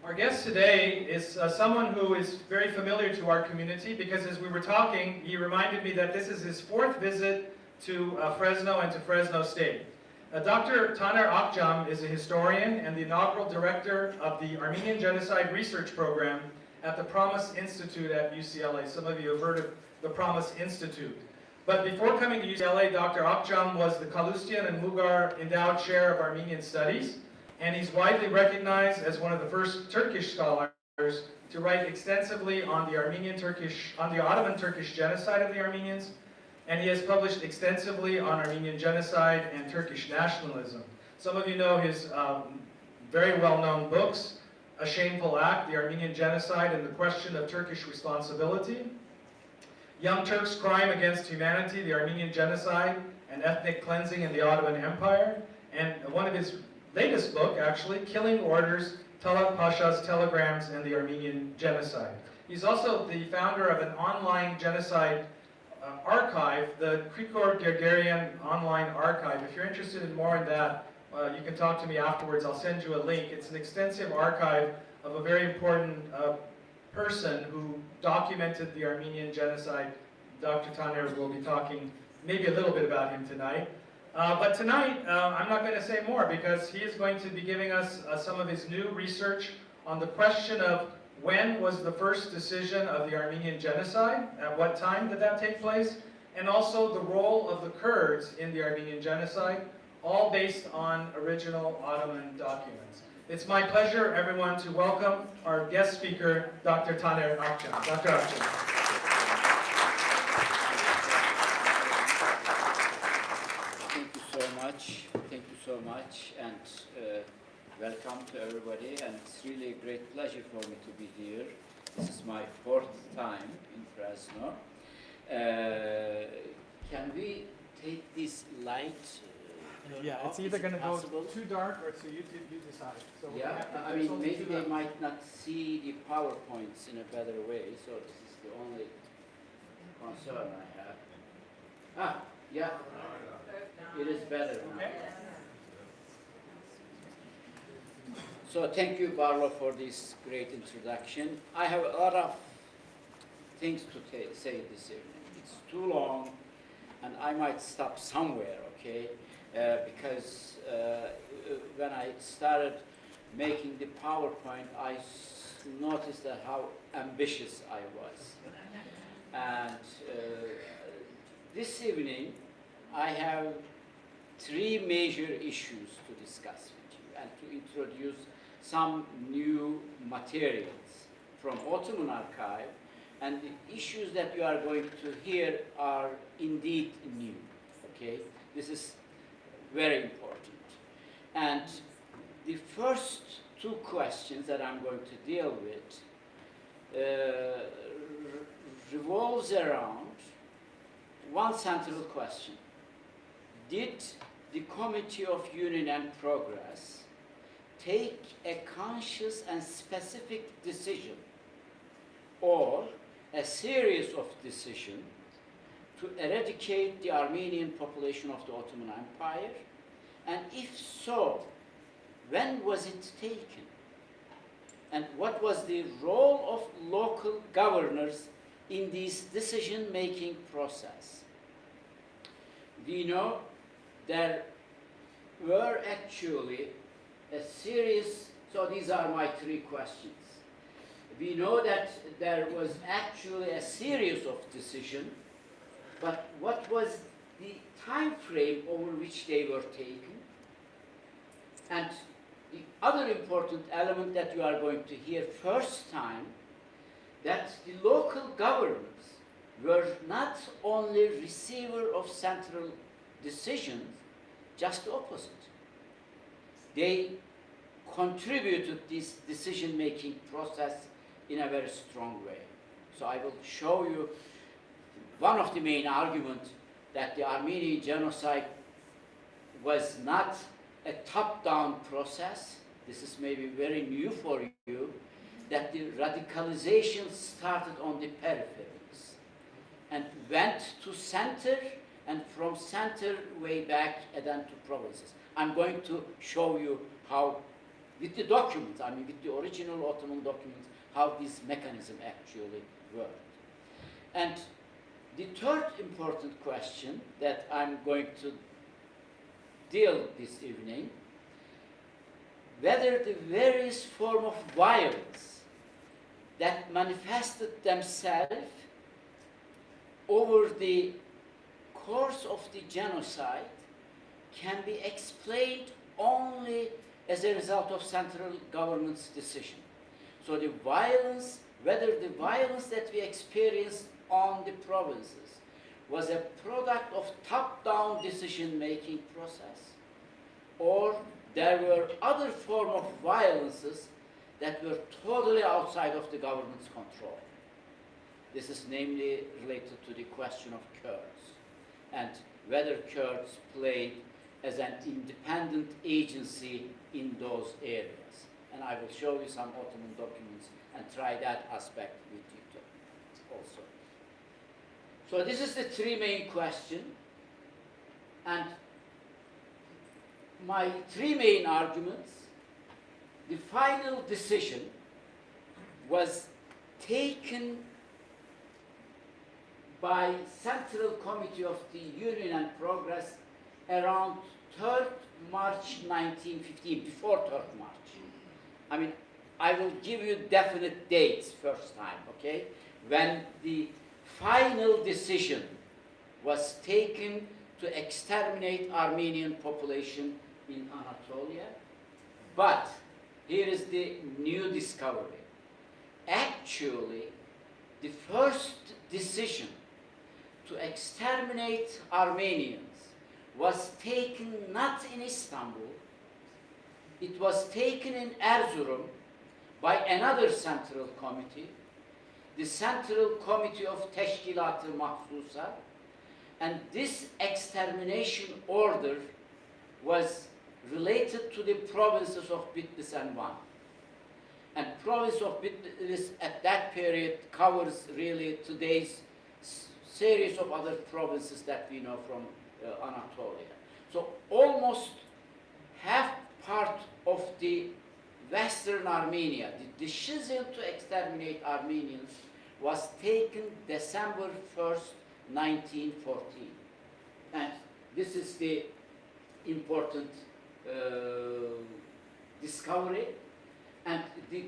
Our guest today is someone who is very familiar to our community because as we were talking, he reminded me that this is his fourth visit to Fresno and to Fresno State. Dr. Taner Akçam is a historian and the inaugural director of the Armenian Genocide Research Program at the Promise Institute at UCLA. Some of you have heard of the Promise Institute. But before coming to UCLA, Dr. Akçam was the Kalustian and Mugar Endowed Chair of Armenian Studies, and he's widely recognized as one of the first Turkish scholars to write extensively on the Ottoman Turkish genocide of the Armenians, and he has published extensively on Armenian genocide and Turkish nationalism. Some of you know his very well-known books, A Shameful Act, the Armenian Genocide and the Question of Turkish Responsibility, Young Turks' Crime Against Humanity, the Armenian Genocide and Ethnic Cleansing in the Ottoman Empire, and one of his latest book, actually, Killing Orders, Talat Pasha's Telegrams and the Armenian Genocide. He's also the founder of an online genocide archive, the Krikor Gergerian Online Archive. If you're interested in more in that, you can talk to me afterwards. I'll send you a link. It's an extensive archive of a very important person who documented the Armenian genocide. Dr. Taner will be talking maybe a little bit about him tonight. But tonight, I'm not going to say more because he is going to be giving us some of his new research on the question of when was the first decision of the Armenian genocide, at what time did that take place, and also the role of the Kurds in the Armenian genocide, all based on original Ottoman documents. It's my pleasure, everyone, to welcome our guest speaker, Dr. Taner Akçam. Dr. Akçam. Thank you so much, and welcome to everybody. And it's really a great pleasure for me to be here. This is my fourth time in Fresno. Can we take this light? Yeah, it's either going to go too dark or so you decide. So yeah, I mean, maybe they might not see the PowerPoints in a better way, so this is the only concern I have. Ah, yeah. It is better now. Okay. So thank you, Barlo, for this great introduction. I have a lot of things to say this evening. It's too long, and I might stop somewhere, okay? Because when I started making the PowerPoint, I noticed that how ambitious I was. And this evening, I have three major issues to discuss with you and to introduce some new materials from Ottoman archive, and the issues that you are going to hear are indeed new, okay? This is very important. And the first two questions that I'm going to deal with revolves around one central question. Did the Committee of Union and Progress take a conscious and specific decision or a series of decisions to eradicate the Armenian population of the Ottoman Empire? And if so, when was it taken? And what was the role of local governors in this decision-making process? We know there were actually a series, so these are my three questions. We know that there was actually a series of decisions, but what was the time frame over which they were taken? And the other important element that you are going to hear first time, that the local governments were not only receiver of central decisions, just the opposite. They contributed this decision-making process in a very strong way. So I will show you one of the main arguments that the Armenian genocide was not a top-down process. This is maybe very new for you, that the radicalization started on the peripheries and went to center, and from center way back and then to provinces. I'm going to show you how with the documents, I mean with the original Ottoman documents, how this mechanism actually worked. And the third important question that I'm going to deal this evening, whether the various forms of violence that manifested themselves over the course of the genocide can be explained only as a result of central government's decision. So the violence, whether the violence that we experienced on the provinces was a product of top-down decision-making process, or there were other forms of violences that were totally outside of the government's control. This is namely related to the question of Kurds, and whether Kurds played as an independent agency in those areas. And I will show you some Ottoman documents and try that aspect with you too, also. So this is the three main questions, and my three main arguments. The final decision was taken by Central Committee of the Union and Progress around 3rd March 1915, before 3rd March. I mean, I will give you definite dates first time, okay? When the final decision was taken to exterminate Armenian population in Anatolia. But here is the new discovery. Actually, the first decision to exterminate Armenians was taken not in Istanbul, it was taken in Erzurum by another central committee, the Central Committee of Teşkilat-ı Mahsusa, and this extermination order was related to the provinces of Bitlis and Van. And province of Bitlis at that period covers really today's series of other provinces that we know from Anatolia. So almost half part of the Western Armenia, the decision to exterminate Armenians was taken December 1st, 1914. And this is the important discovery. And the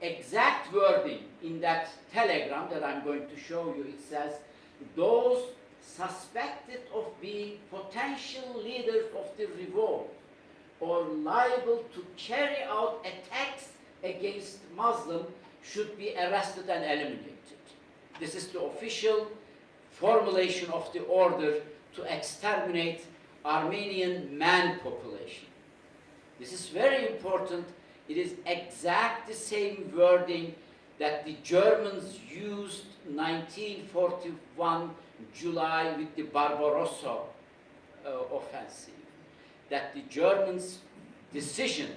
exact wording in that telegram that I'm going to show you, it says, those suspected of being potential leaders of the revolt or liable to carry out attacks against Muslims should be arrested and eliminated. This is the official formulation of the order to exterminate Armenian man population. This is very important. It is exact the same wording that the Germans used 1941 July with the Barbarossa offensive. That the Germans' decision,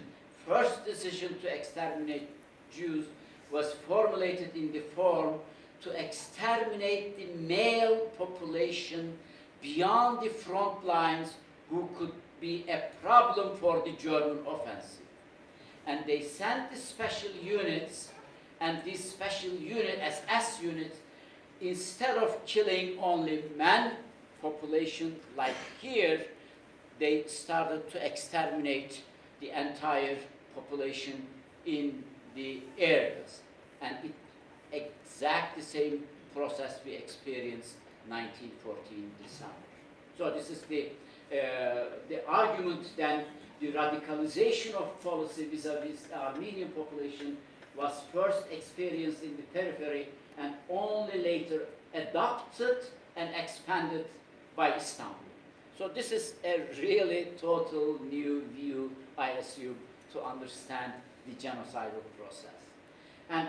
first decision to exterminate Jews, was formulated in the form to exterminate the male population beyond the front lines who could be a problem for the German offensive. And they sent the special units, and these special unit, SS units, instead of killing only man population like here, they started to exterminate the entire population in the areas. And it exactly the same process we experienced 1914 December. So this is the argument then, the radicalization of policy vis-a-vis the Armenian population was first experienced in the periphery and only later adopted and expanded by Istanbul. So this is a really total new view, I assume, to understand the genocidal process. And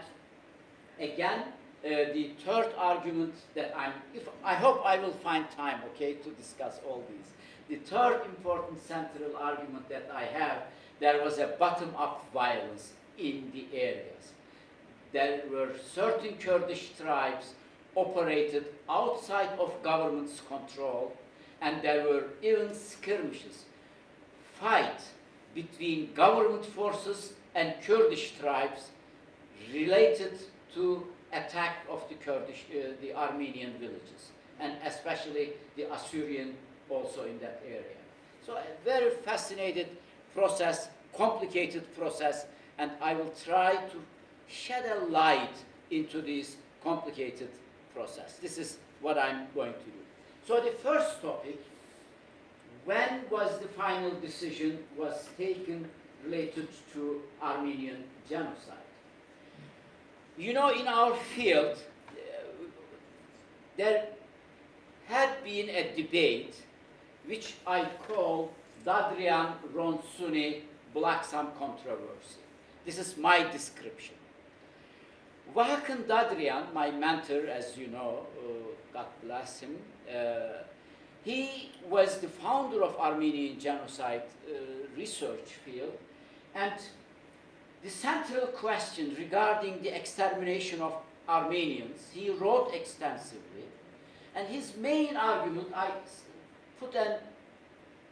again, the third argument that I hope I will find time, okay, to discuss all these. The third important central argument that I have, there was a bottom-up violence in the areas. There were certain Kurdish tribes operated outside of government's control, and there were even skirmishes, fight between government forces and Kurdish tribes related to attack of the Kurdish, the Armenian villages, and especially the Assyrian also in that area. So a very fascinating process, complicated process, and I will try to shed a light into this complicated process. This is what I'm going to do. So the first topic, when was the final decision was taken related to Armenian genocide? You know, in our field, there had been a debate which I call Dadrian-Ronsuni Blaksam controversy. This is my description. Vahakan Dadrian, my mentor, as you know, God bless him, he was the founder of Armenian Genocide research field, and the central question regarding the extermination of Armenians, he wrote extensively, and his main argument, I put a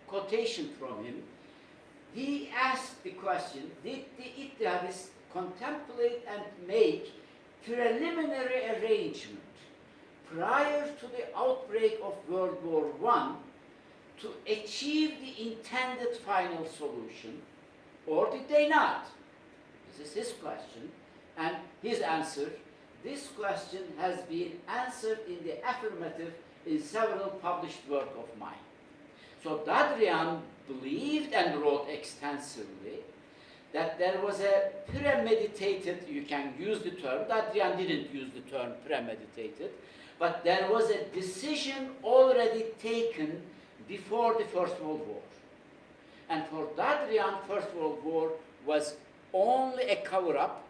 quotation from him, he asked the question, did the Ittihadists contemplate and make preliminary arrangement prior to the outbreak of World War I to achieve the intended final solution, or did they not? This is his question, and his answer, this question has been answered in the affirmative in several published work of mine. So Dadrian believed and wrote extensively that there was a premeditated, you can use the term, Dadrian didn't use the term premeditated, but there was a decision already taken before the First World War. And for Dadrian, First World War was only a cover-up,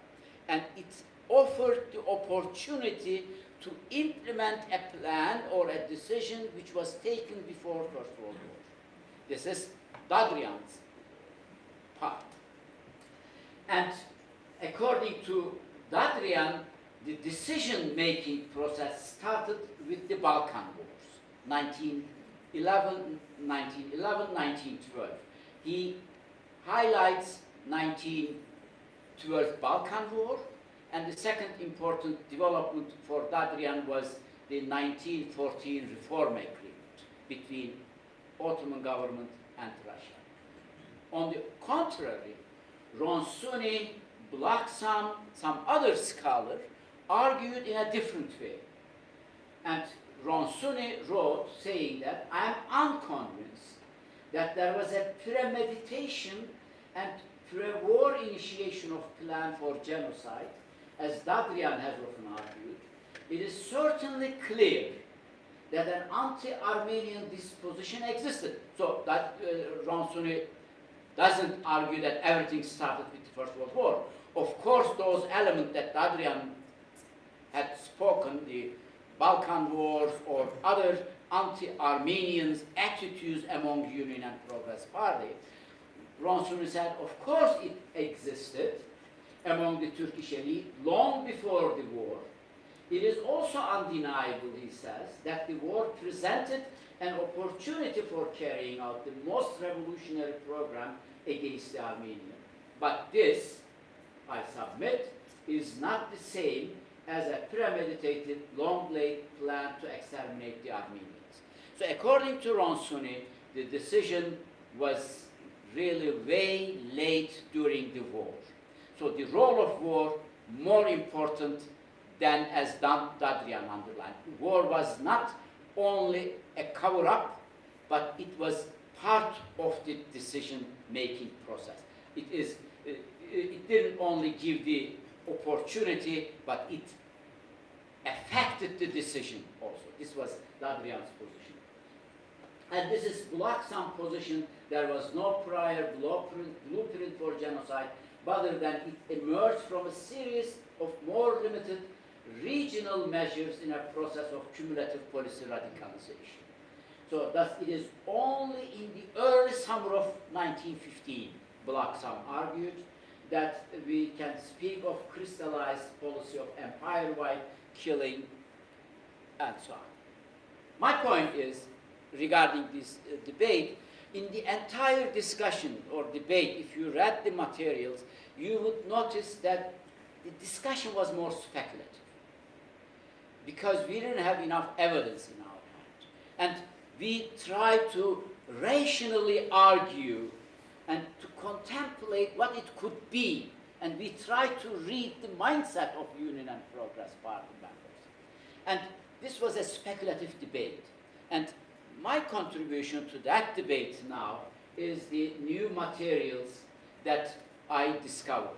and it offered the opportunity to implement a plan or a decision which was taken before First World War. This is Dadrian's part. And according to Dadrian, the decision-making process started with the Balkan Wars, 1911, 1912. He highlights 1912 Balkan War, and the second important development for Dadrian was the 1914 Reform Agreement between Ottoman government and Russia. On the contrary, Ronsuni, Blaksam, some other scholars argued in a different way. And Ronsuni wrote saying that I am unconvinced that there was a premeditation and pre-war initiation of plan for genocide, as Dadrian has often argued. It is certainly clear that an anti-Armenian disposition existed. So that Ronsuni doesn't argue that everything started with the First World War. Of course, those elements that Dadrian had spoken, the Balkan Wars or other anti-Armenian attitudes among Union and Progress Party, Ronsuni said, of course it existed among the Turkish elite long before the war. It is also undeniable, he says, that the war presented an opportunity for carrying out the most revolutionary program against the Armenians. But this, I submit, is not the same as a premeditated, long-laid plan to exterminate the Armenians. So according to Ronsuni, the decision was really way late during the war. So the role of war more important than as Dadrian underlined. War was not only a cover-up, but it was part of the decision-making process. It didn't only give the opportunity, but it affected the decision also. This was Dadrian's position. And this is Blaksam position. There was no prior blueprint for genocide, rather than it emerged from a series of more limited regional measures in a process of cumulative policy radicalization. So thus it is only in the early summer of 1915, Blaksam argued, that we can speak of crystallized policy of empire-wide killing and so on. My point is, regarding this debate, in the entire discussion or debate, if you read the materials, you would notice that the discussion was more speculative because we didn't have enough evidence in our hand. And we tried to rationally argue and to contemplate what it could be. And we tried to read the mindset of Union and Progress Party members. And this was a speculative debate. And my contribution to that debate now is the new materials that I discovered.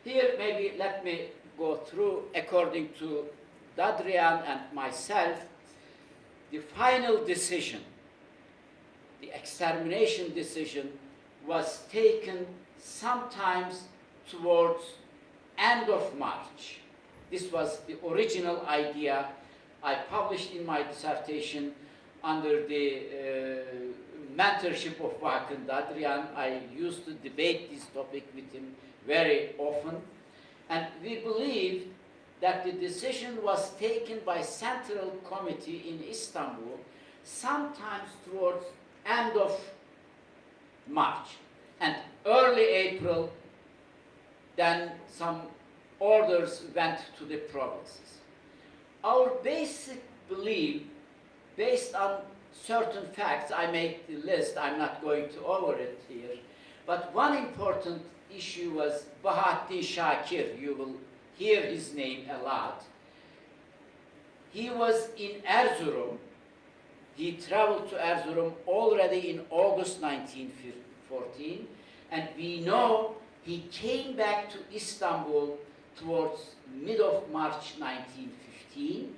Here, maybe let me go through, according to Dadrian and myself, the final decision, the extermination decision, was taken sometimes towards end of March. This was the original idea I published in my dissertation under the mentorship of Hakan Dadrian. I used to debate this topic with him very often. And we believed that the decision was taken by Central Committee in Istanbul sometimes towards end of March and early April. Then some orders went to the provinces. Our basic belief, based on certain facts, I make the list, I'm not going to over it here, but one important issue was Bahattin Shakir. You will hear his name a lot. He was in Erzurum. He traveled to Erzurum already in August 1914, and we know he came back to Istanbul towards mid of March 1915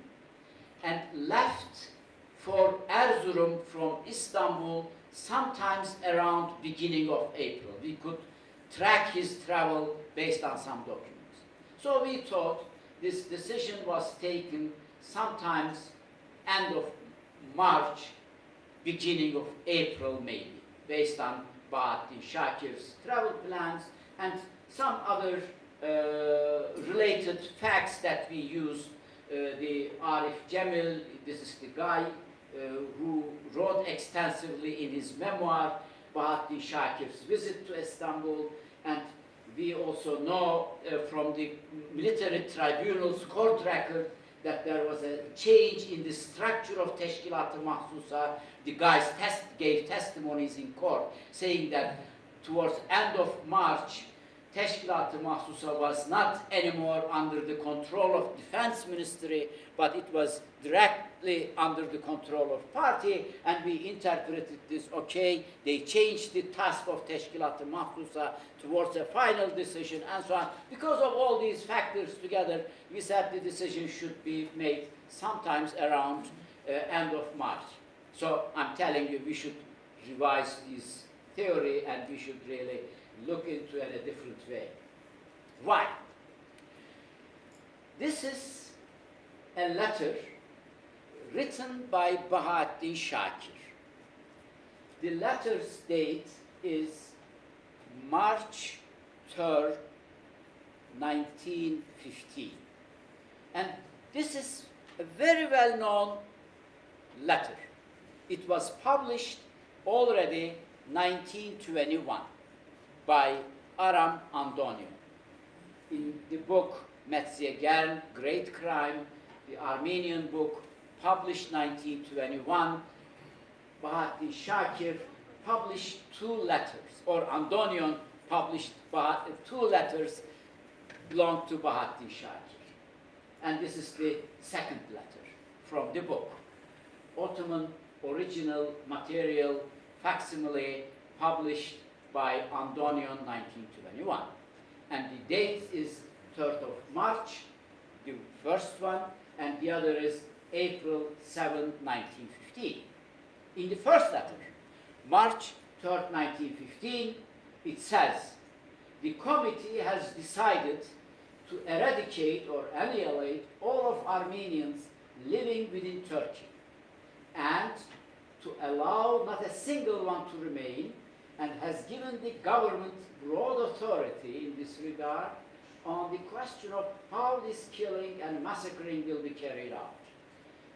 and left for Erzurum from Istanbul sometimes around beginning of April. We could track his travel based on some documents. So we thought this decision was taken sometimes end of March, beginning of April maybe, based on Bahattin Shakir's travel plans and some other related facts that we use. The Arif Cemil, this is the guy who wrote extensively in his memoir Bahattin Shakir's visit to Istanbul, and we also know from the military tribunal's court record that there was a change in the structure of Teşkilat-ı Mahsusa. The guys gave testimonies in court saying that towards end of March, Teşkilat-ı Mahsusa was not anymore under the control of Defense Ministry, but it was directly under the control of party, and we interpreted this, okay, they changed the task of Teşkilat-ı Mahsusa towards a final decision, and so on. Because of all these factors together, we said the decision should be made sometimes around end of March. So I'm telling you, we should revise this theory, and we should really look into it in a different way. Why? This is a letter written by Bahattin Shakir. The letter's date is March 3rd, 1915. And this is a very well-known letter. It was published already 1921 by Aram Andonian in the book Metzger, Great Crime, the Armenian book, published 1921. Bahattin Shakir published two letters, or Andonian published two letters belong to Bahattin Shakir. And this is the second letter from the book. Ottoman original material, facsimile, published by Andonian 1921. And the date is 3rd of March, the first one, and the other is April 7, 1915. In the first letter, March 3rd, 1915, it says, the committee has decided to eradicate or annihilate all of Armenians living within Turkey and to allow not a single one to remain, and has given the government broad authority in this regard on the question of how this killing and massacring will be carried out.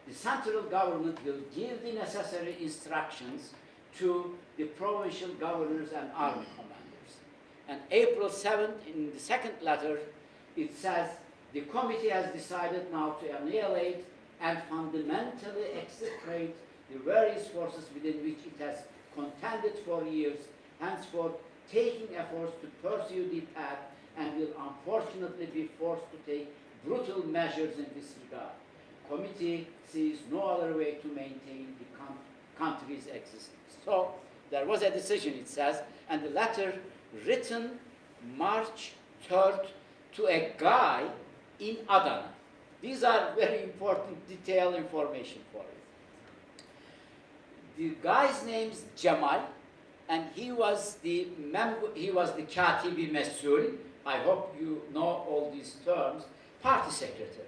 The central government will give the necessary instructions to the provincial governors and army commanders. And April 7th, in the second letter, it says, the committee has decided now to annihilate and fundamentally execrate the various forces within which it has contended for years, henceforth taking efforts to pursue the path, and will unfortunately be forced to take brutal measures in this regard. Committee sees no other way to maintain the country's existence. So there was a decision, it says, and the letter written March 3rd to a guy in Adana. These are very important detailed information for you. The guy's name is Cemal, and he was the Katibi Mesul. I hope you know all these terms. Party secretary.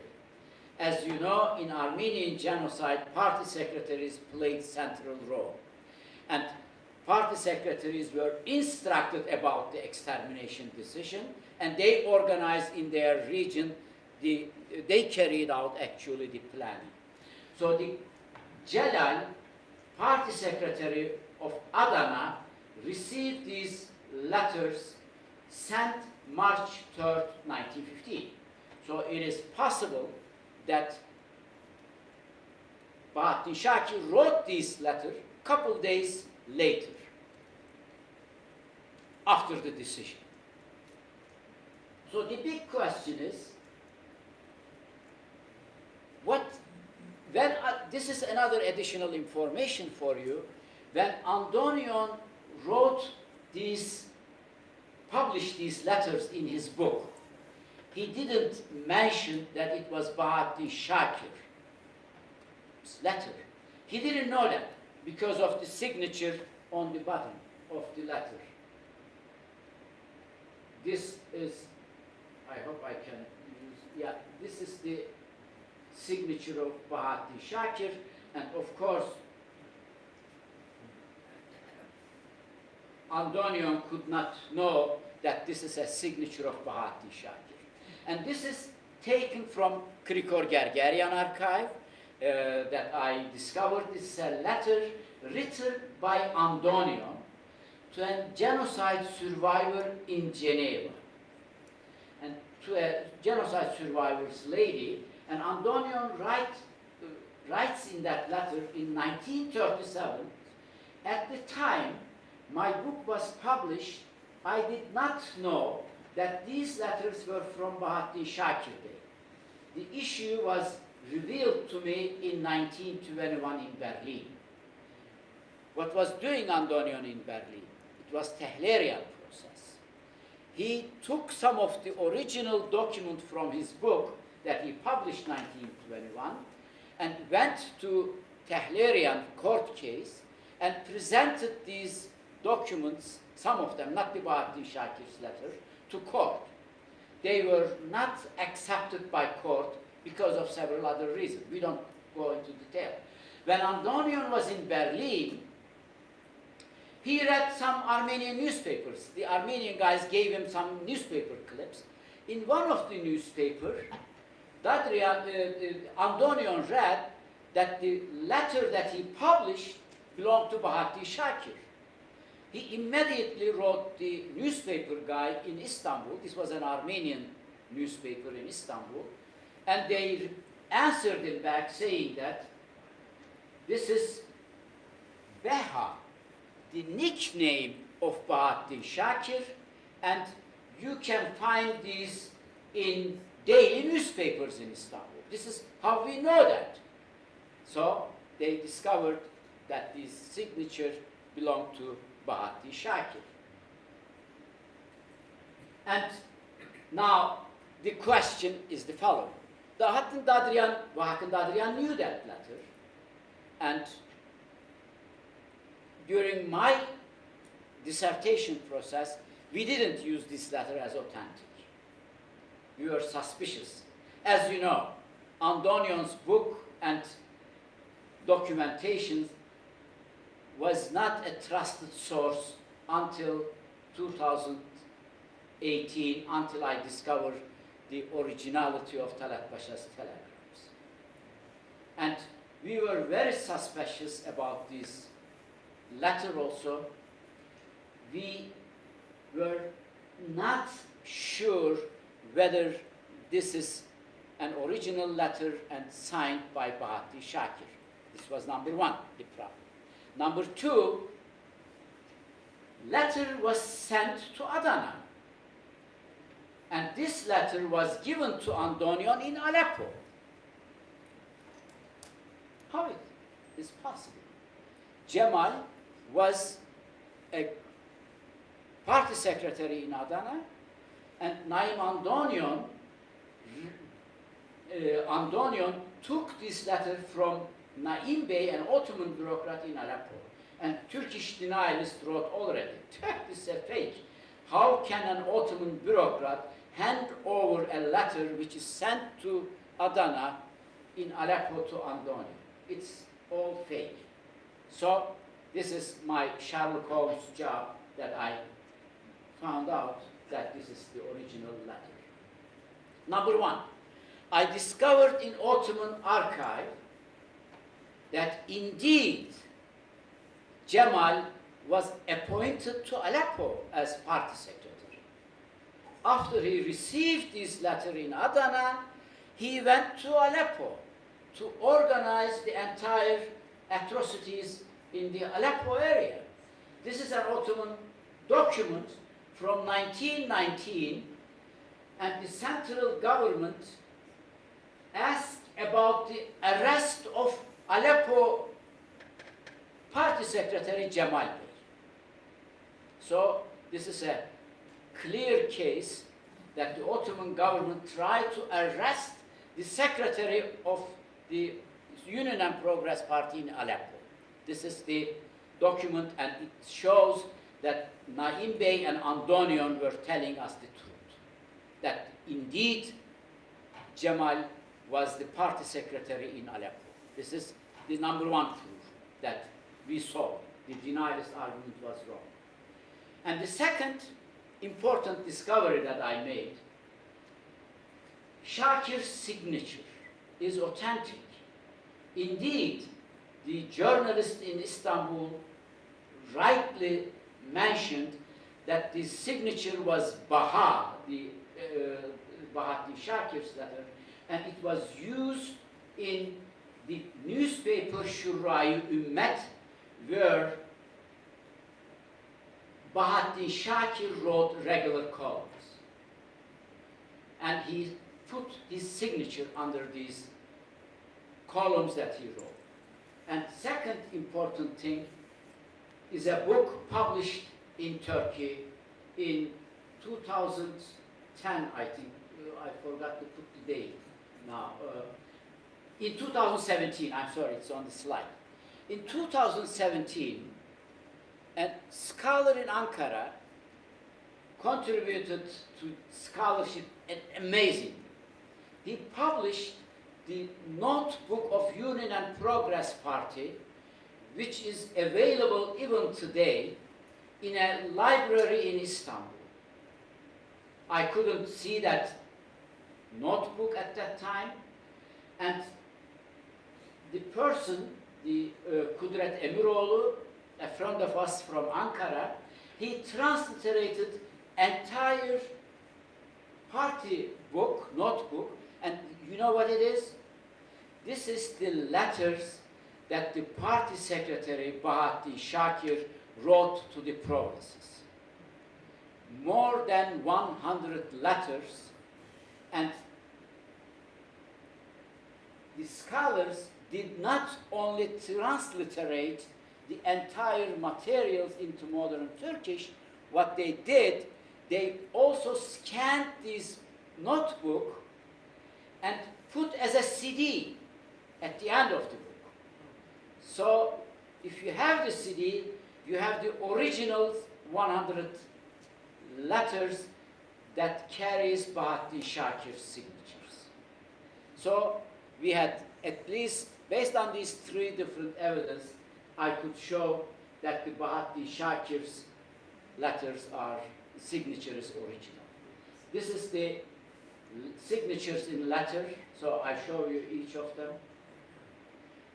As you know, in Armenian Genocide, party secretaries played central role. And party secretaries were instructed about the extermination decision, and they organized in their region, they carried out actually the planning. So the Celal, party secretary of Adana, received these letters sent March 3rd, 1915. So it is possible that Bahattin Shakir wrote this letter a couple days later, after the decision. So the big question is, this is another additional information for you. When Andonion published these letters in his book, he didn't mention that it was Bahattin Shakir's letter. He didn't know that because of the signature on the bottom of the letter. This is, I hope I can use, yeah, this is the signature of Bahattin Shakir, and of course, Andonion could not know that this is a signature of Bahattin Shakir. And this is taken from Krikor Gergerian archive that I discovered. This is a letter written by Andonion to a genocide survivor in Geneva, and to a genocide survivor's lady. And Andonion writes in that letter in 1937, at the time my book was published, I did not know that these letters were from Bahattin Shakir Bey. The issue was revealed to me in 1921 in Berlin. What was doing Andonion in Berlin? It was Tehlerian process. He took some of the original document from his book that he published in 1921 and went to Tehlerian court case and presented these documents, some of them, not the Bahattin Shakir's letter, to court. They were not accepted by court because of several other reasons. We don't go into detail. When Andonion was in Berlin, he read some Armenian newspapers. The Armenian guys gave him some newspaper clips. In one of the newspapers, Andonion read that the letter that he published belonged to Bahattin Shakir. He immediately wrote the newspaper guy in Istanbul. This was an Armenian newspaper in Istanbul. And they answered him back saying that this is Beha, the nickname of Bahattin Shakir, and you can find these in daily newspapers in Istanbul. This is how we know that. So they discovered that this signature belonged to Bahattin Shakir. And now the question is the following. Bahattin Dadrian knew that letter, and during my dissertation process, we didn't use this letter as authentic. We were suspicious. As you know, Andonion's book and documentation was not a trusted source until 2018, until I discovered the originality of Talat Pasha's telegrams. And we were very suspicious about these letter also, we were not sure whether this is an original letter and signed by Bahattin Shakir. This was number one, the problem. Number two, letter was sent to Adana. And this letter was given to Andonian in Aleppo. How it is possible? Cemal was a party secretary in Adana, and Naim Andonian took this letter from Naim Bey, an Ottoman bureaucrat in Aleppo. And Turkish denialists wrote already, this is a fake. How can an Ottoman bureaucrat hand over a letter which is sent to Adana in Aleppo to Andonian? It's all fake. So this is my Sherlock Holmes job, that I found out that this is the original letter. Number one, I discovered in Ottoman archive that indeed Cemal was appointed to Aleppo as party secretary. After he received this letter in Adana, he went to Aleppo to organize the entire atrocities in the Aleppo area. This is an Ottoman document from 1919, and the central government asked about the arrest of Aleppo party secretary Cemal Bey. So this is a clear case that the Ottoman government tried to arrest the secretary of the Union and Progress Party in Aleppo. This is the document, and it shows that Naim Bey and Andonian were telling us the truth, that indeed Cemal was the party secretary in Aleppo. This is the number one proof that we saw. The denialist argument was wrong. And the second important discovery that I made, Shakir's signature is authentic. Indeed, the journalist in Istanbul rightly mentioned that the signature was Baha, the Bahattin Shakir's letter, and it was used in the newspaper Şurra-i Ümmet, where Bahattin Shakir wrote regular columns. And he put his signature under these columns that he wrote. And second important thing is a book published in Turkey in 2010, I think. I forgot to put the date now. In 2017, I'm sorry, it's on the slide. In 2017, a scholar in Ankara contributed to scholarship amazing. He published the Notebook of Union and Progress Party, which is available even today in a library in Istanbul. I couldn't see that notebook at that time, and the person, the Kudret Emiroğlu, a friend of us from Ankara, he transliterated entire party book, notebook, and you know what it is? This is the letters that the party secretary Bahattin Shakir wrote to the provinces. More than 100 letters, and the scholars did not only transliterate the entire materials into modern Turkish, what they did, they also scanned this notebook and put as a CD at the end of the book. So if you have the CD, you have the original 100 letters that carries Bahattin Shakir's signatures. So we had, at least based on these three different evidence, I could show that the Bahattin Shakir's letters are, signature is original. This is the signatures in letter, so I show you each of them.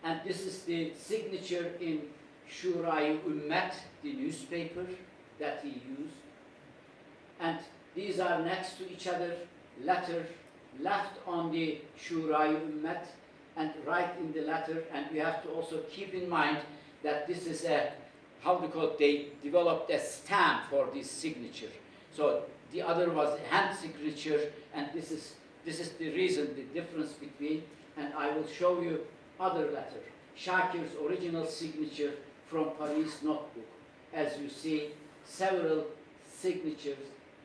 And this is the signature in Şurayı Ümmet, the newspaper that he used. And these are next to each other, letter left on the Şurayı Ümmet and right in the letter. And we have to also keep in mind that this is a, how do you call it, they developed a stamp for this signature. So the other was hand signature, and this is the reason, the difference between, and I will show you other letter. Shakir's original signature from Paris notebook. As you see, several signatures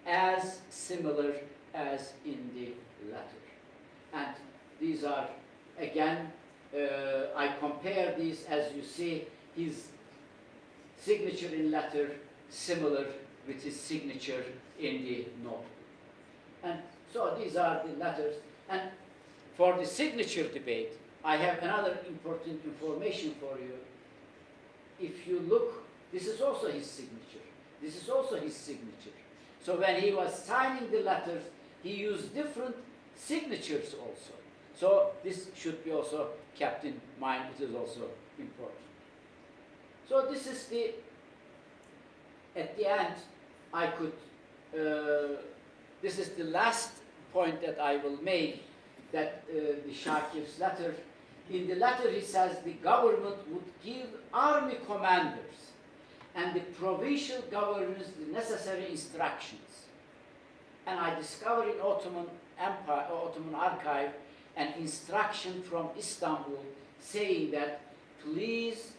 as similar as in the letter. And these are, again, I compare these, as you see, his signature in letter similar with his signature in the notebook. And so these are the letters. And for the signature debate, I have another important information for you. If you look, this is also his signature. This is also his signature. So when he was signing the letters, he used different signatures also. So this should be also kept in mind. It is also important. So this is the, at the end, I could, this is the last point that I will make, that the Shakir's letter. In the letter he says the government would give army commanders and the provincial governors the necessary instructions. And I discovered in Ottoman Empire, Ottoman archive, an instruction from Istanbul saying that please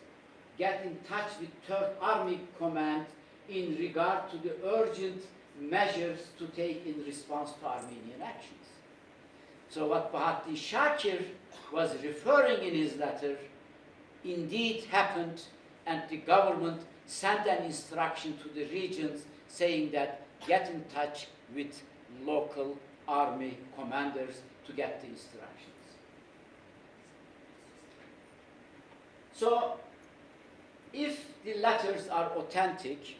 get in touch with Third Army Command in regard to the urgent measures to take in response to Armenian actions. So what Bahattin Shakir was referring in his letter indeed happened, and the government sent an instruction to the regions saying that get in touch with local army commanders to get the instructions. So if the letters are authentic,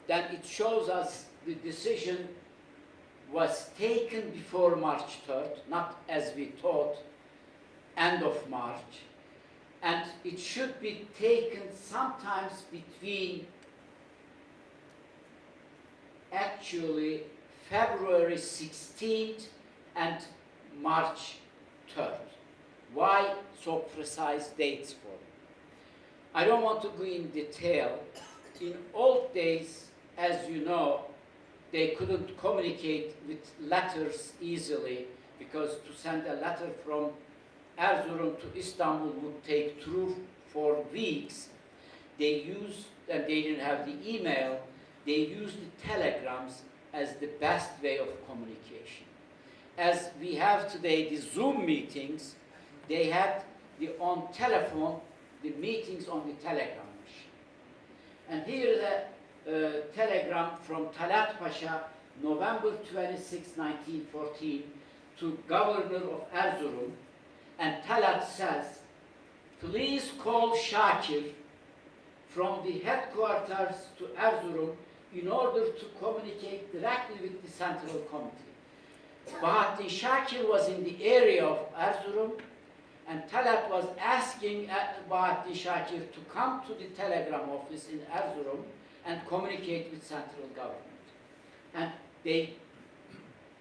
then it shows us the decision was taken before March 3rd, not as we thought, end of March. And it should be taken sometimes between actually February 16th and March 3rd. Why so precise dates for it? I don't want to go in detail. In old days, as you know, they couldn't communicate with letters easily, because to send a letter from Erzurum to Istanbul would take 2-4 weeks. They used, and they didn't have the email, they used the telegrams as the best way of communication. As we have today the Zoom meetings, they had on telephone, the meetings on the telegram machine. And here is a telegram from Talat Pasha, November 26, 1914, to Governor of Erzurum. And Talat says, please call Shakir from the headquarters to Erzurum in order to communicate directly with the Central Committee. Bahattin Shakir was in the area of Erzurum, and Talat was asking Bahattin Shakir to come to the telegram office in Erzurum and communicate with central government. And they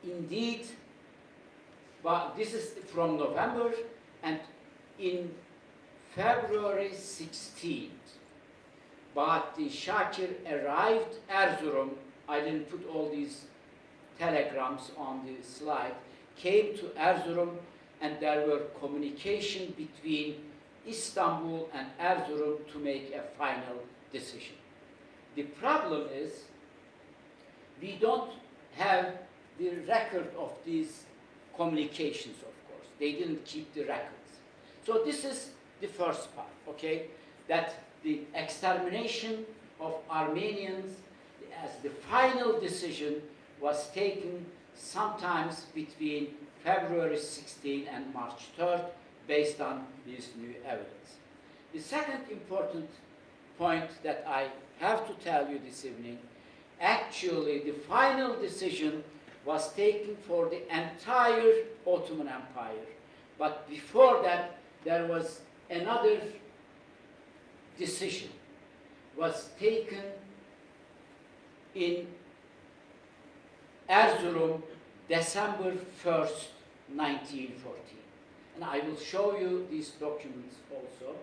indeed, but this is from November, and in February 16th, Bahattin Shakir arrived Erzurum. I didn't put all these telegrams on the slide. Came to Erzurum, and there were communication between Istanbul and Erzurum to make a final decision. The problem is we don't have the record of these communications, of course. They didn't keep the records. So this is the first part, okay? That the extermination of Armenians as the final decision was taken sometimes between February 16 and March 3rd, based on this new evidence. The second important point that I have to tell you this evening, actually the final decision was taken for the entire Ottoman Empire. But before that, there was another decision was taken in Erzurum, December 1st, 1914. And I will show you these documents also.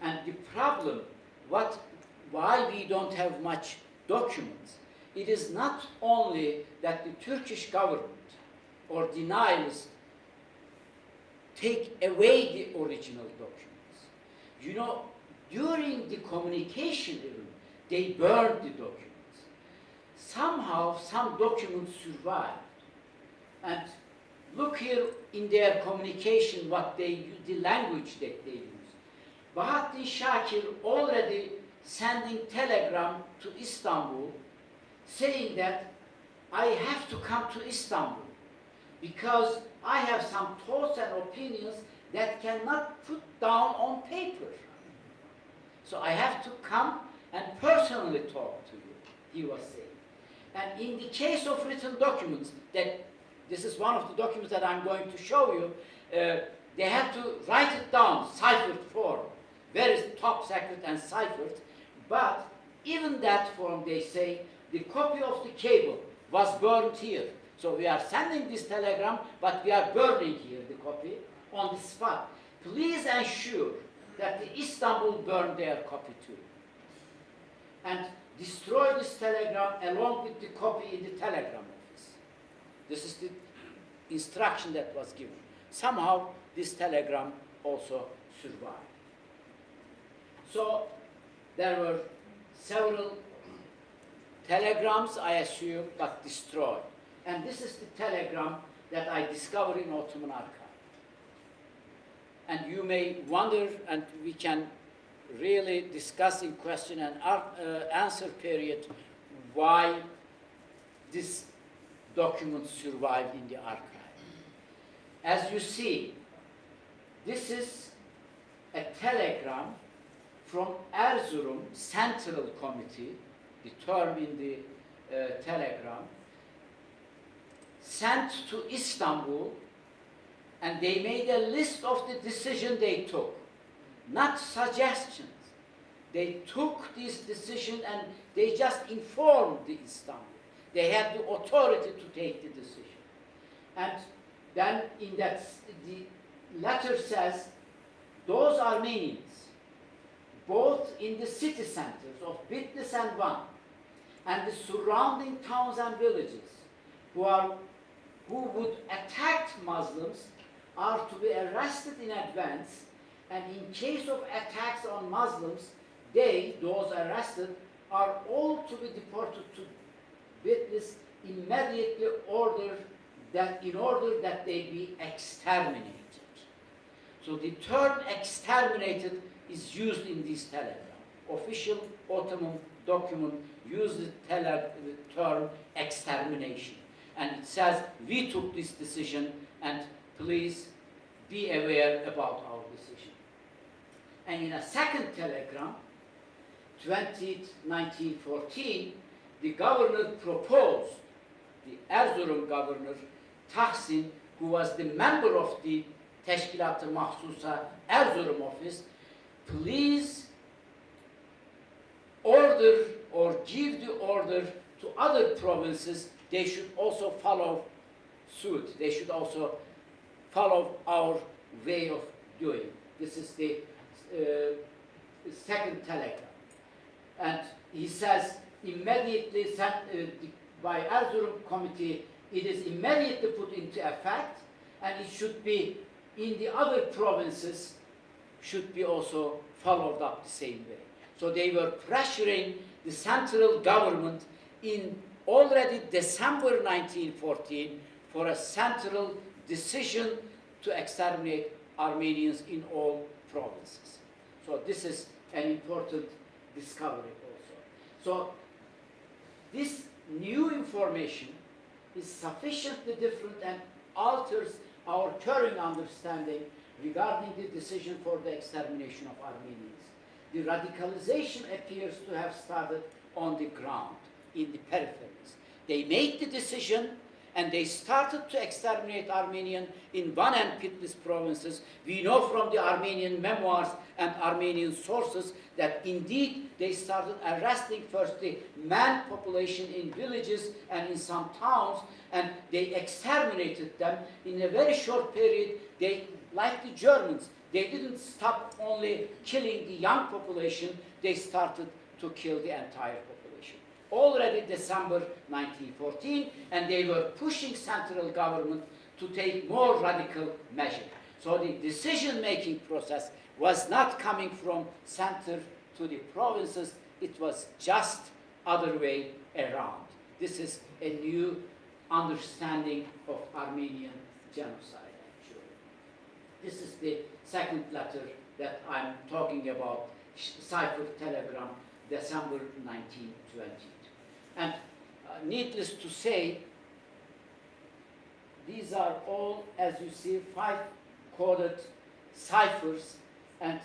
And the problem, why we don't have much documents, it is not only that the Turkish government or denialists take away the original documents. You know, during the communication even, they burned the documents. Somehow, some documents survived. And look here in their communication, the language that they use. Bahattin Shakir already sending telegram to Istanbul saying that I have to come to Istanbul because I have some thoughts and opinions that cannot put down on paper. So I have to come and personally talk to you, he was saying. And in the case of written documents, that this is one of the documents that I'm going to show you, they had to write it down, ciphered form, very top secret and ciphered, but even that form, they say, the copy of the cable was burned here. So we are sending this telegram, but we are burning here the copy on the spot. Please ensure that the Istanbul burn their copy too. And destroy this telegram along with the copy in the telegram office. This is the instruction that was given. Somehow this telegram also survived. So there were several telegrams, I assume, but destroyed. And this is the telegram that I discovered in Ottoman archive. And you may wonder, and we can really discuss in question and answer period why this document survived in the archive. As you see, this is a telegram from Erzurum Central Committee, the term in the telegram, sent to Istanbul, and they made a list of the decision they took, not suggestions. They took this decision and they just informed the Istanbul. They had the authority to take the decision. And then in that, the letter says, those Armenians, both in the city centers of Bitlis and Van, and the surrounding towns and villages, who would attack Muslims are to be arrested in advance, and in case of attacks on Muslims, those arrested, are all to be deported to Bitlis immediately in order that they be exterminated. So the term exterminated is used in this telegram. Official Ottoman document uses the term extermination. And it says, we took this decision and please be aware about our decision. And in a second telegram, 20th, 1914, the governor proposed, the Erzurum governor, Tahsin, who was the member of the Teşkilat-ı Mahsusa Erzurum office, please order or give the order to other provinces, they should also follow suit. They should also follow our way of doing. This is the second telegram. And he says, immediately sent by Erzurum committee, it is immediately put into effect, and it should be in the other provinces, should be also followed up the same way. So they were pressuring the central government in already December 1914 for a central decision to exterminate Armenians in all provinces. So this is an important discovery also. So this new information is sufficiently different and alters our current understanding regarding the decision for the extermination of Armenians. The radicalization appears to have started on the ground, in the peripheries. They made the decision, and they started to exterminate Armenian in Van and Bitlis provinces. We know from the Armenian memoirs and Armenian sources that indeed they started arresting first the man population in villages and in some towns, and they exterminated them in a very short period. They, like the Germans, they didn't stop only killing the young population, they started to kill the entire population. Already December 1914, and they were pushing central government to take more radical measures. So the decision-making process was not coming from center to the provinces, it was just other way around. This is a new understanding of Armenian genocide, actually. This is the second letter that I'm talking about, cipher telegram, December 1920. And needless to say, these are all, as you see, 5 coded ciphers, and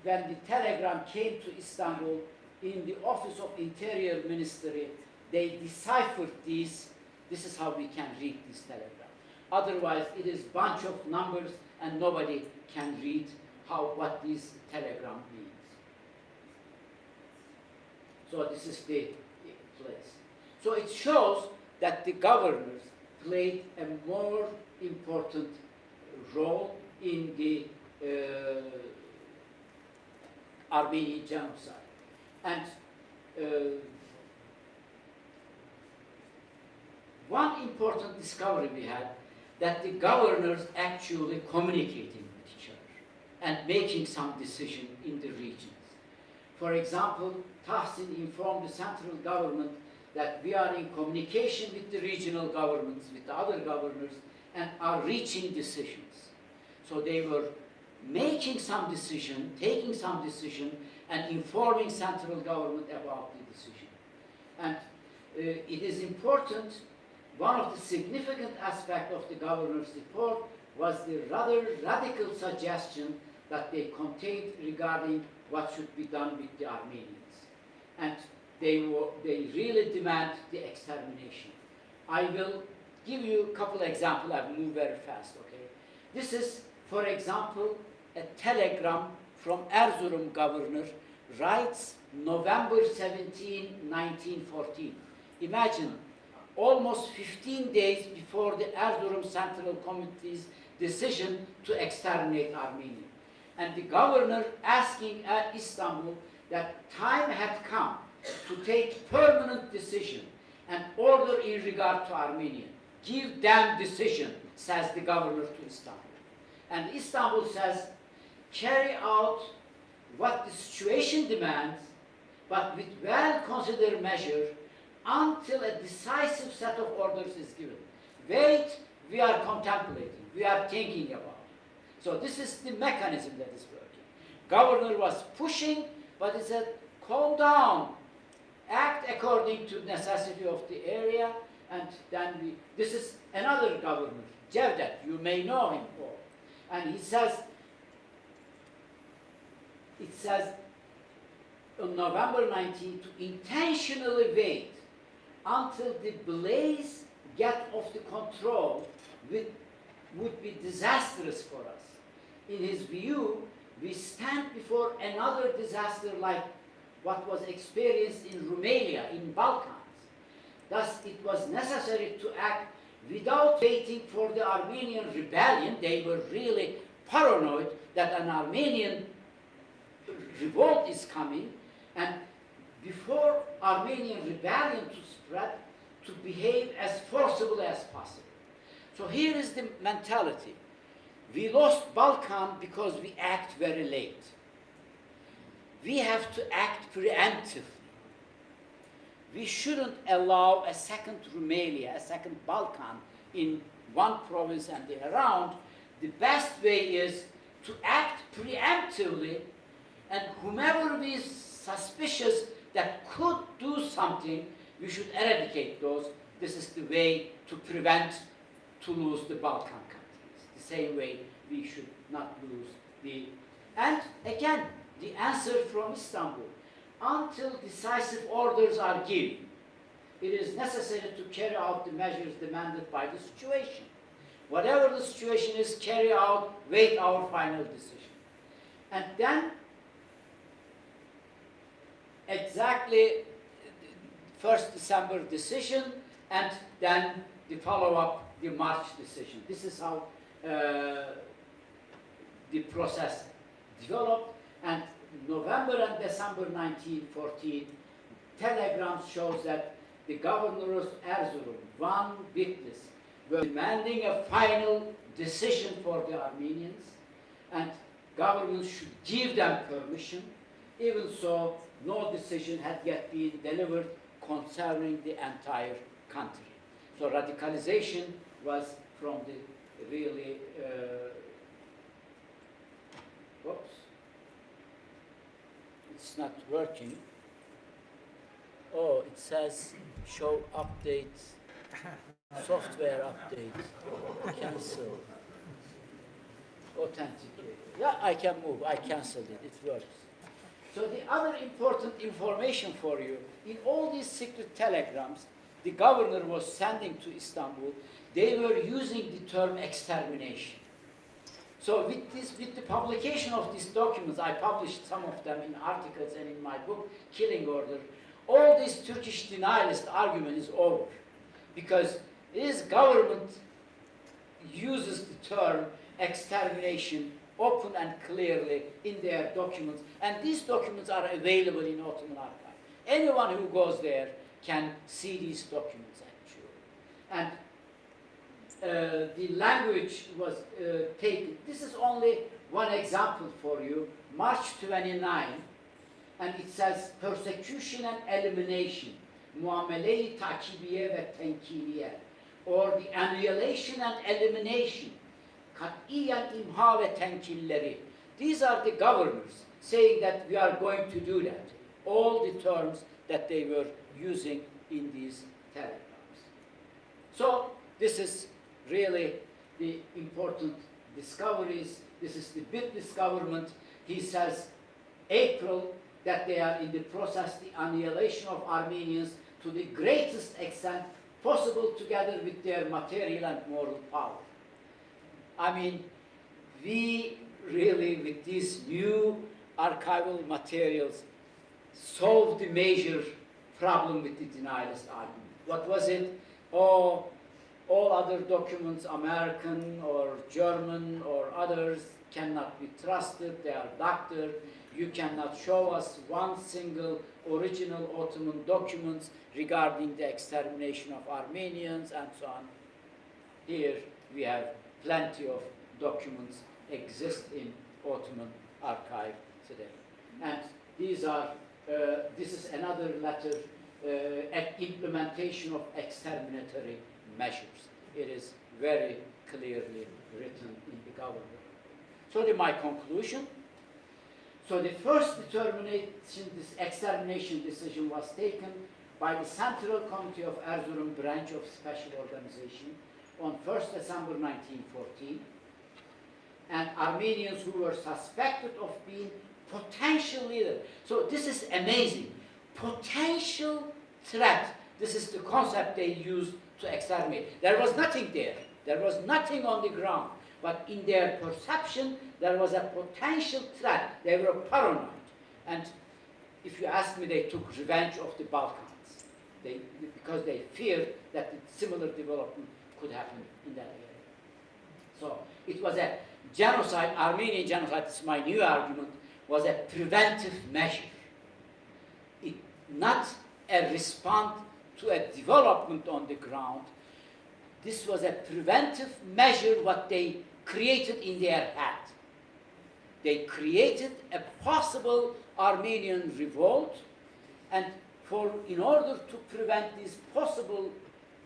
when the telegram came to Istanbul, in the Office of Interior Ministry, they deciphered these. This is how we can read this telegram. Otherwise, it is a bunch of numbers, and nobody can read what this telegram means. So this is the place. So it shows that the governors played a more important role in the Armenian genocide. And one important discovery we had, that the governors actually communicating with each other and making some decision in the regions. For example, Tahsin informed the central government that we are in communication with the regional governments, with the other governors, and are reaching decisions. So they were making some decision, taking some decision, and informing central government about the decision. And it is important, one of the significant aspects of the governor's report was the rather radical suggestion that they contained regarding what should be done with the Armenians. And they really demand the extermination. I will give you a couple examples. I've moved very fast, okay? This is, for example, a telegram from Erzurum governor, writes November 17, 1914. Imagine, almost 15 days before the Erzurum Central Committee's decision to exterminate Armenia. And the governor asking at Istanbul that time had come to take permanent decision and order in regard to Armenia. Give them decision, says the governor to Istanbul. And Istanbul says, carry out what the situation demands, but with well-considered measure until a decisive set of orders is given. Wait, we are contemplating, we are thinking about it. So this is the mechanism that is working. Governor was pushing, but he said, calm down, act according to necessity of the area, and then this is another governor, Cevdet, you may know him all. And he says, it says on November 19 to intentionally wait until the blaze get off the control would be disastrous for us. In his view, we stand before another disaster like what was experienced in Romania, in Balkans. Thus, it was necessary to act without waiting for the Armenian rebellion. They were really paranoid that an Armenian revolt is coming, and before Armenian rebellion to spread, to behave as forcibly as possible. So here is the mentality. We lost Balkan because we act very late. We have to act preemptively. We shouldn't allow a second Romania, a second Balkan in one province and around. The best way is to act preemptively, and whomever is suspicious that could do something, we should eradicate those. This is the way to prevent to lose the Balkan countries. The same way we should not lose the... And again, the answer from Istanbul, until decisive orders are given. it is necessary to carry out the measures demanded by the situation. Whatever the situation is, carry out, wait our final decision. And then, exactly 1st December decision, and then the follow-up, the March decision. This is how the process developed, and November and December 1914, telegrams shows that the governor of Erzurum, one witness, were demanding a final decision for the Armenians, and government should give them permission. Even so, no decision had yet been delivered concerning the entire country. So radicalization was from the really, whoops, it's not working. Oh, it says show update, software update, cancel, authenticate. Yeah, I can move, I canceled it, it works. So the other important information for you, in all these secret telegrams the governor was sending to Istanbul, they were using the term extermination. So with the publication of these documents, I published some of them in articles and in my book, Killing Order, all this Turkish denialist argument is over. Because this government uses the term extermination open and clearly in their documents, and these documents are available in Ottoman archive. Anyone who goes there can see these documents actually. And the language was taken. This is only one example for you. March 29, and it says persecution and elimination, muamele-i takibiye ve tenkiliye, or the annihilation and elimination, katiyen imha ve tenkilleri. These are the governors saying that we are going to do that. All the terms that they were using in these telegrams. So this is really the important discoveries. This is the big discovery. He says April that they are in the process the annihilation of Armenians to the greatest extent possible together with their material and moral power. I mean, we really, with these new archival materials, solved the major problem with the denialist argument. What was it? Oh, all other documents, American or German or others, cannot be trusted, they are doctored. You cannot show us one single original Ottoman documents regarding the extermination of Armenians and so on. Here we have plenty of documents exist in Ottoman archive today. And these are, this is another letter, implementation of exterminatory measures. It is very clearly written in the government. So my conclusion. So the first determination, this extermination decision was taken by the Central Committee of Erzurum branch of Special Organization on 1st December 1914. And Armenians who were suspected of being potential leaders. So this is amazing. Potential threat. This is the concept they used to exterminate. There was nothing there. There was nothing on the ground. But in their perception, there was a potential threat. They were paranoid. And if you ask me, they took revenge of the Balkans. Because they feared that a similar development could happen in that area. So it was a genocide, Armenian genocide, this is my new argument, was a preventive measure. It, not a response to a development on the ground. This was a preventive measure what they created in their head. They created a possible Armenian revolt, and in order to prevent this possible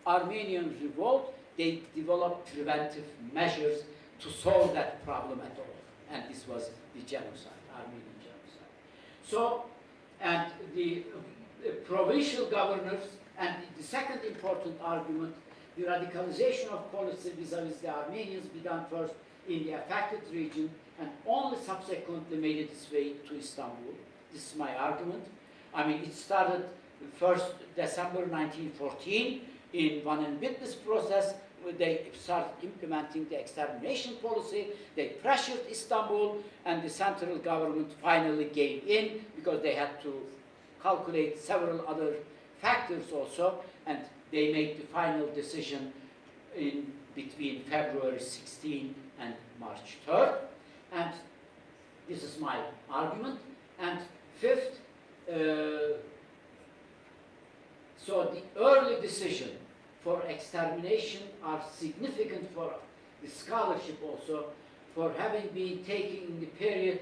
Armenian revolt, they developed preventive measures to solve that problem at all. And this was the genocide, Armenian genocide. So, and the provincial governors, and the second important argument, the radicalization of policy vis-à-vis the Armenians began first in the affected region and only subsequently made its way to Istanbul. This is my argument. I mean, it started 1st December 1914, in one and witness process, they started implementing the extermination policy. They pressured Istanbul, and the central government finally gave in because they had to calculate several other factors also, and they made the final decision in between February 16 and March 3rd. And this is my argument. And fifth, so the early decision for extermination are significant for the scholarship also, for having been taken in the period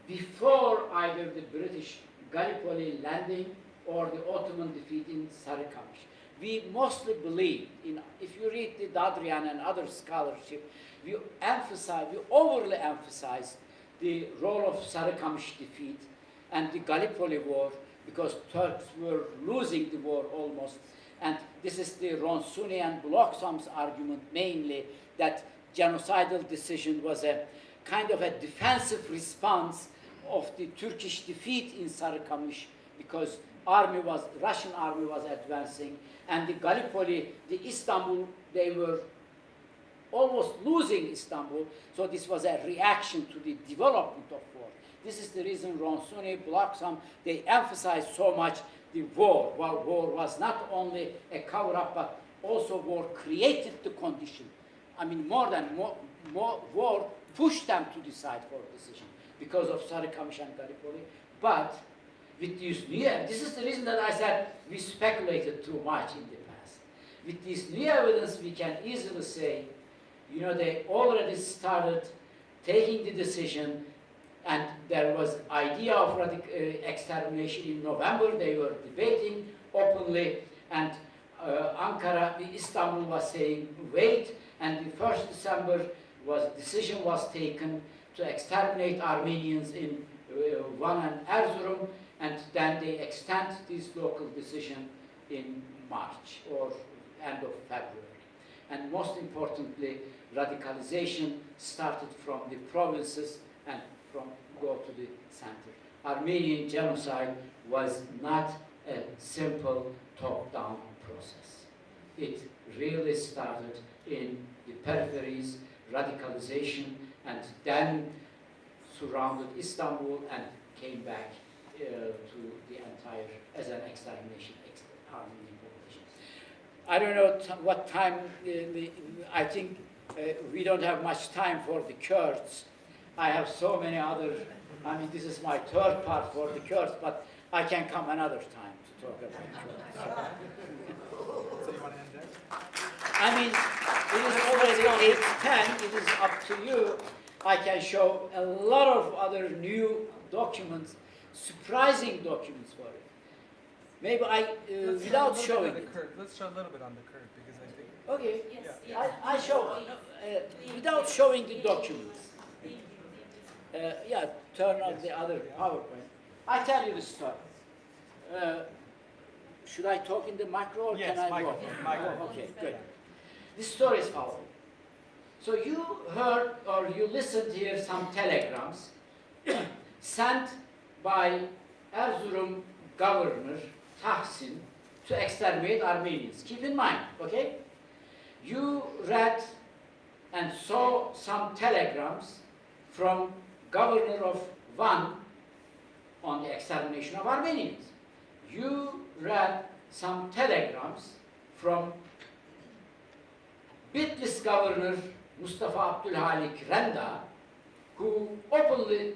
before either the British Gallipoli landing or the Ottoman defeat in Sarıkamış. We mostly believe in, if you read the Dadrian and other scholarship, we overly emphasize the role of Sarıkamış defeat and the Gallipoli war, because Turks were losing the war almost. And this is the Ronsuni and Bloxham's argument mainly, that genocidal decision was a kind of a defensive response of the Turkish defeat in Sarıkamış, because Russian army was advancing, and the Gallipoli, the Istanbul, they were almost losing Istanbul, so this was a reaction to the development of war. This is the reason Ronsuni, Bloxham, they emphasized so much the war. Well, war was not only a cover-up, but also war created the condition. I mean, more war pushed them to decide for a decision because of Sarıkamış and Gallipoli. But with this new, this is the reason that I said we speculated too much in the past. With this new evidence, we can easily say, you know, they already started taking the decision, and there was idea of extermination in November. They were debating openly, and Ankara, Istanbul was saying wait, and the 1st December decision was taken to exterminate Armenians in Van and Erzurum, and then they extend this local decision in March or end of February. And most importantly, radicalization started from the provinces and go to the center. Armenian genocide was not a simple top-down process. It really started in the peripheries, radicalization, and then surrounded Istanbul and came back to the entire, as an extermination, Armenian population. I don't know what time, I think we don't have much time for the Kurds. I have so many other, I mean, this is my third part for the Kurds, but I can come another time to talk about Kurds. So you want to end there? I mean, it is already 8:10, it is up to you. I can show a lot of other new documents, surprising documents for it. Maybe without showing it. Let's show a little bit on the Kurd, because I think... Okay, Yes, Yeah. yes. I show, without showing the documents. Yeah, turn on the other PowerPoint. I tell you the story. Should I talk in the micro or Yes, can I microphone, walk? microphone. Okay, good. This story is following. So you heard or you listened here some telegrams sent by Erzurum Governor Tahsin to exterminate Armenians. Keep in mind, okay? You read and saw some telegrams from Governor of Van on the extermination of Armenians. You read some telegrams from Bitlis Governor Mustafa Abdülhalik Renda, who openly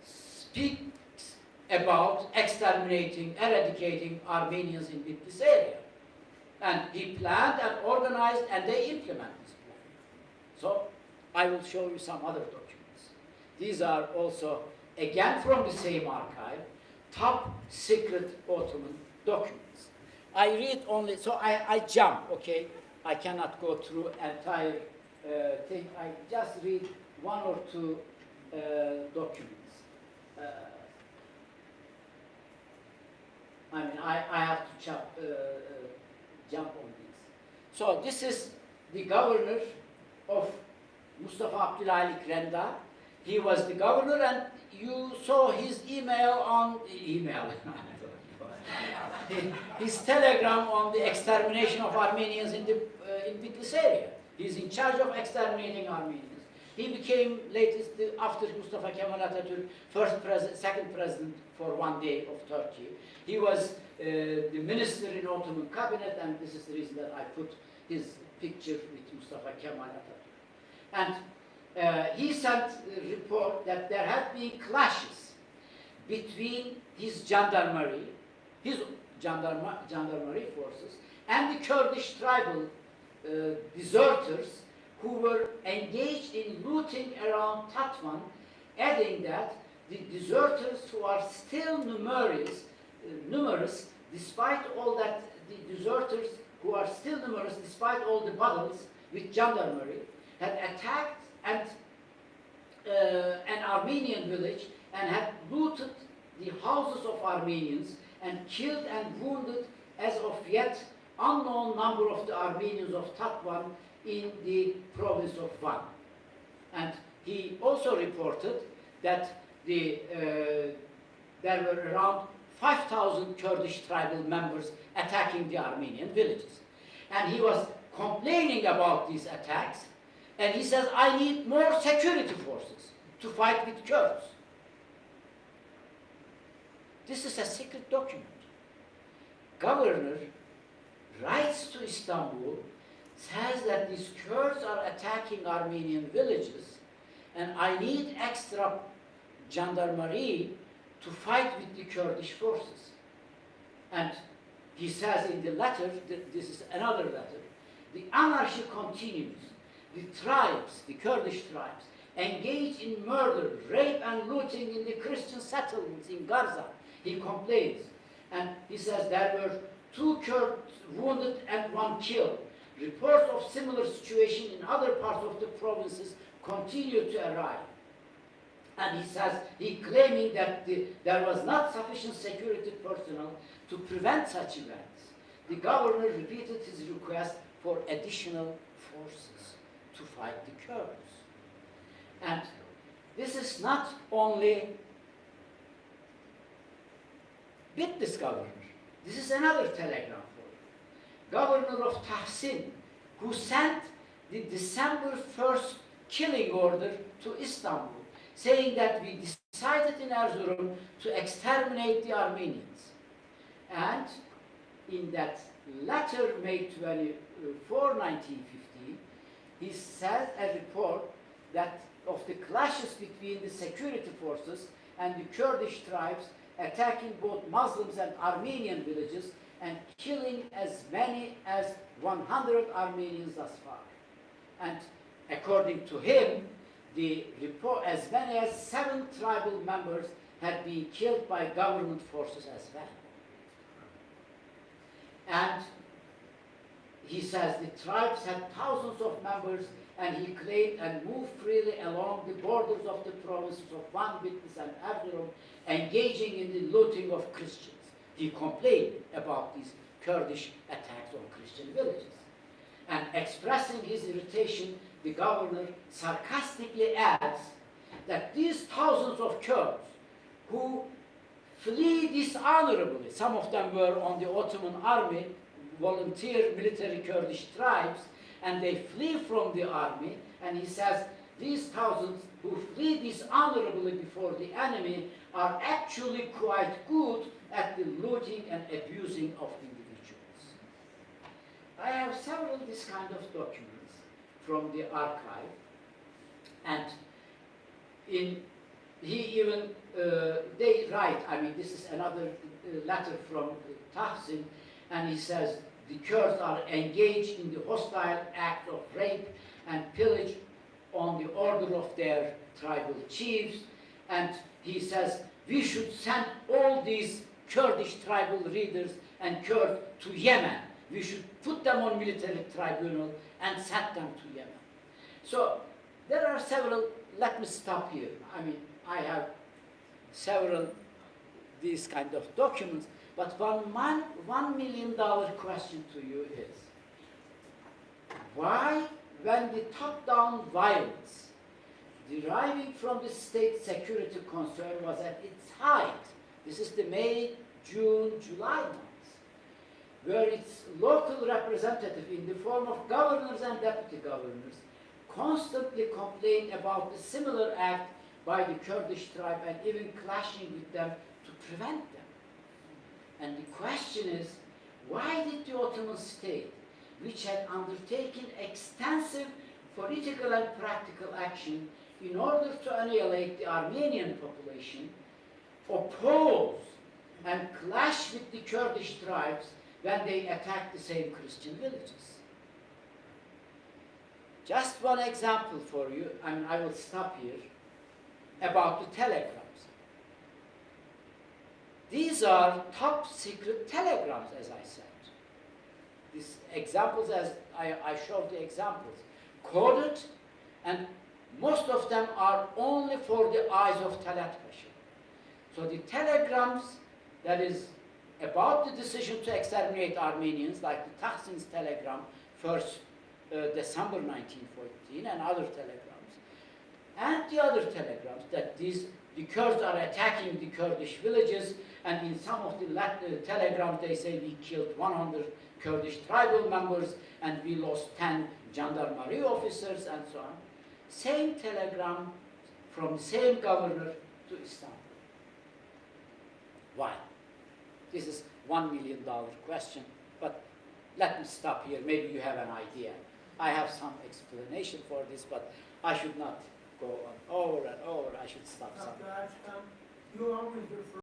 speaks about exterminating, eradicating Armenians in Bitlis area. And he planned and organized, and they implemented this plan. So I will show you some other documents. These are also, again from the same archive, top secret Ottoman documents. I read only, so I jump, okay? I cannot go through entire thing. I just read one or two documents. I mean, I have to jump on these. So this is the governor of Mustafa Abdülhalik Renda. He was the governor, and you saw his email on email. his telegram on the extermination of Armenians in this area. He's in charge of exterminating Armenians. He became latest after Mustafa Kemal Atatürk, second president for one day of Turkey. He was the minister in Ottoman cabinet, and this is the reason that I put his picture with Mustafa Kemal Atatürk. And he sent a report that there had been clashes between his gendarmerie forces and the Kurdish tribal deserters who were engaged in looting around Tatvan, adding that the deserters who are still numerous, despite all that, the deserters who are still numerous despite all the battles with gendarmerie, had attacked an Armenian village and had looted the houses of Armenians and killed and wounded as of yet unknown number of the Armenians of Tatvan in the province of Van. And he also reported that there were around 5,000 Kurdish tribal members attacking the Armenian villages. And he was complaining about these attacks, and he says, I need more security forces to fight with Kurds. This is a secret document. Governor writes to Istanbul, says that these Kurds are attacking Armenian villages, and I need extra gendarmerie to fight with the Kurdish forces. And he says in the letter, this is another letter, the anarchy continues. The tribes, the Kurdish tribes, engage in murder, rape, and looting in the Christian settlements in Gaza. He complains. And he says there were 2 Kurds wounded and 1 killed. Reports of similar situation in other parts of the provinces continue to arrive. And he says, he claiming that there was not sufficient security personnel to prevent such events. The governor repeated his request for additional forces to fight the Kurds. And this is not only with this governor. This is another telegram for you. Governor of Tahsin, who sent the December 1st killing order to Istanbul, saying that we decided in Erzurum to exterminate the Armenians. And in that letter, May 24, 1915, he says a report that of the clashes between the security forces and the Kurdish tribes attacking both Muslims and Armenian villages and killing as many as 100 Armenians thus far. And according to him, the report, as many as 7 tribal members had been killed by government forces as well. And he says the tribes had thousands of members, and he claimed and moved freely along the borders of the provinces of Van, Bitlis, and Erzurum, engaging in the looting of Christians. He complained about these Kurdish attacks on Christian villages. And expressing his irritation, the governor sarcastically adds that these thousands of Kurds who flee dishonorably, some of them were on the Ottoman army, volunteer military Kurdish tribes, and they flee from the army, and he says these thousands who flee dishonorably before the enemy are actually quite good at the looting and abusing of individuals. I have several of this kind of documents from the archive, and they write, I mean, this is another letter from Tahsin, and he says, the Kurds are engaged in the hostile act of rape and pillage on the order of their tribal chiefs, and he says, we should send all these Kurdish tribal leaders and Kurds to Yemen. We should put them on military tribunal and send them to Yemen. So there are several, let me stop here. I mean, I have several these kind of documents, but $1 million question to you is, why, when the top-down violence deriving from the state security concern was at its height, this is the May June, July months, where its local representative in the form of governors and deputy governors constantly complained about the similar act by the Kurdish tribe and even clashing with them to prevent them. And the question is, why did the Ottoman state, which had undertaken extensive political and practical action in order to annihilate the Armenian population, oppose and clash with the Kurdish tribes when they attacked the same Christian villages? Just one example for you, and I will stop here, about the telegrams. These are top secret telegrams, as I said. These examples, as I showed the examples, coded, and most of them are only for the eyes of Talat Pasha. So the telegrams that is about the decision to exterminate Armenians, like the Taksin's telegram, 1st December 1914, and other telegrams, and the other telegrams that the Kurds are attacking the Kurdish villages, and in some of the telegrams they say we killed 100 Kurdish tribal members and we lost 10 gendarmerie officers and so on. Same telegram from the same governor to Istanbul. Why? This is $1 million question, but let me stop here. Maybe you have an idea. I have some explanation for this, but I should not go on over and over. I should stop somewhere. You always refer